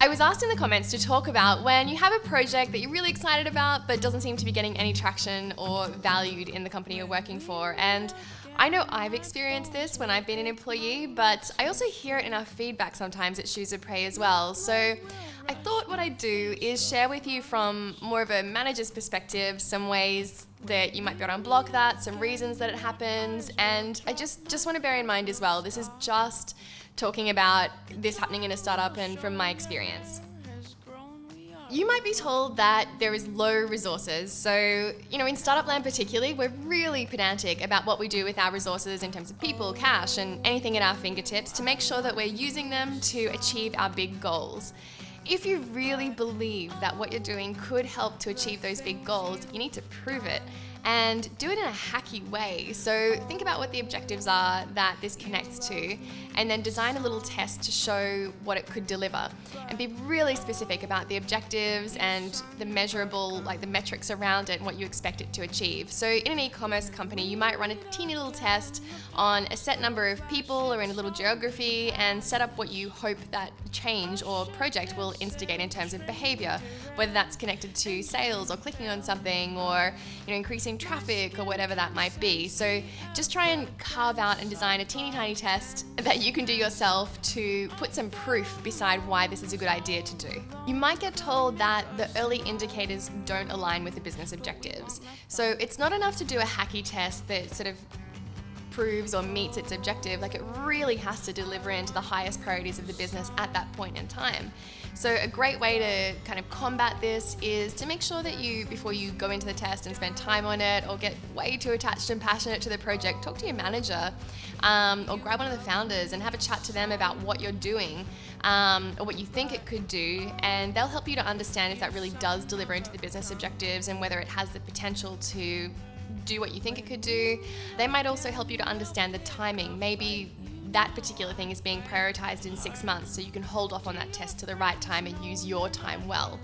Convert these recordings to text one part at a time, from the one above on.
I was asked in the comments to talk about when you have a project that you're really excited about but doesn't seem to be getting any traction or valued in the company you're working for. And I know I've experienced this when I've been an employee, but I also hear it in our feedback sometimes at Shoes of Prey as well. So I thought what I'd do is share with you from more of a manager's perspective some ways that you might be able to unblock that, some reasons that it happens, and I just want to bear in mind as well, this is just talking about this happening in a startup and from my experience. You might be told that there is low resources. So, in startup land particularly, we're really pedantic about what we do with our resources in terms of people, cash, and anything at our fingertips to make sure that we're using them to achieve our big goals. If you really believe that what you're doing could help to achieve those big goals, you need to prove it and do it in a hacky way. So think about what the objectives are that this connects to, and then design a little test to show what it could deliver. And be really specific about the objectives and the measurable, like the metrics around it and what you expect it to achieve. So in an e-commerce company, you might run a teeny little test on a set number of people or in a little geography and set up what you hope that change or project will instigate in terms of behavior, whether that's connected to sales or clicking on something or increasing traffic or whatever that might be. So just try and carve out and design a teeny tiny test that you can do yourself to put some proof beside why this is a good idea to do. You might get told that the early indicators don't align with the business objectives. So it's not enough to do a hacky test that sort of proves or meets its objective. Like, it really has to deliver into the highest priorities of the business at that point in time. So a great way to kind of combat this is to make sure that you, before you go into the test and spend time on it or get way too attached and passionate to the project, talk to your manager or grab one of the founders and have a chat to them about what you're doing or what you think it could do, and they'll help you to understand if that really does deliver into the business objectives and whether it has the potential to do what you think it could do. They might also help you to understand the timing. Maybe that particular thing is being prioritized in 6 months, so you can hold off on that test to the right time and use your time well.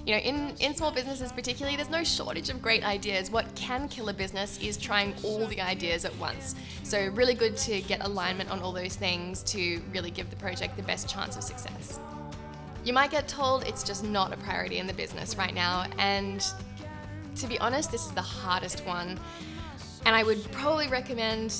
In small businesses particularly, there's no shortage of great ideas. What can kill a business is trying all the ideas at once. So really good to get alignment on all those things to really give the project the best chance of success. You might get told it's just not a priority in the business right now, and to be honest, this is the hardest one, and I would probably recommend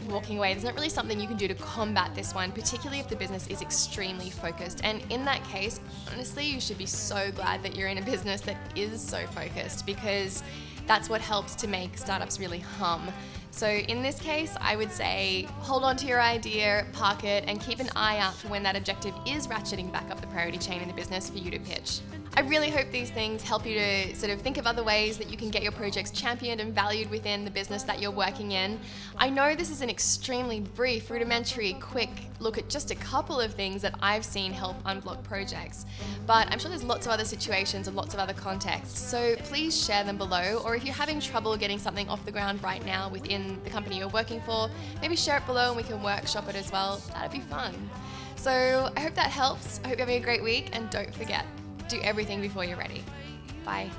walking away. There's not really something you can do to combat this one, particularly if the business is extremely focused. And in that case, honestly, you should be so glad that you're in a business that is so focused, because that's what helps to make startups really hum. So in this case, I would say hold on to your idea, park it, and keep an eye out for when that objective is ratcheting back up the priority chain in the business for you to pitch. I really hope these things help you to sort of think of other ways that you can get your projects championed and valued within the business that you're working in. I know this is an extremely brief, rudimentary, quick look at just a couple of things that I've seen help unblock projects, but I'm sure there's lots of other situations and lots of other contexts, so please share them below, or if you're having trouble getting something off the ground right now within the company you're working for, maybe share it below and we can workshop it as well. That'd be fun. So I hope that helps. I hope you're having a great week, and don't forget, do everything before you're ready. Bye.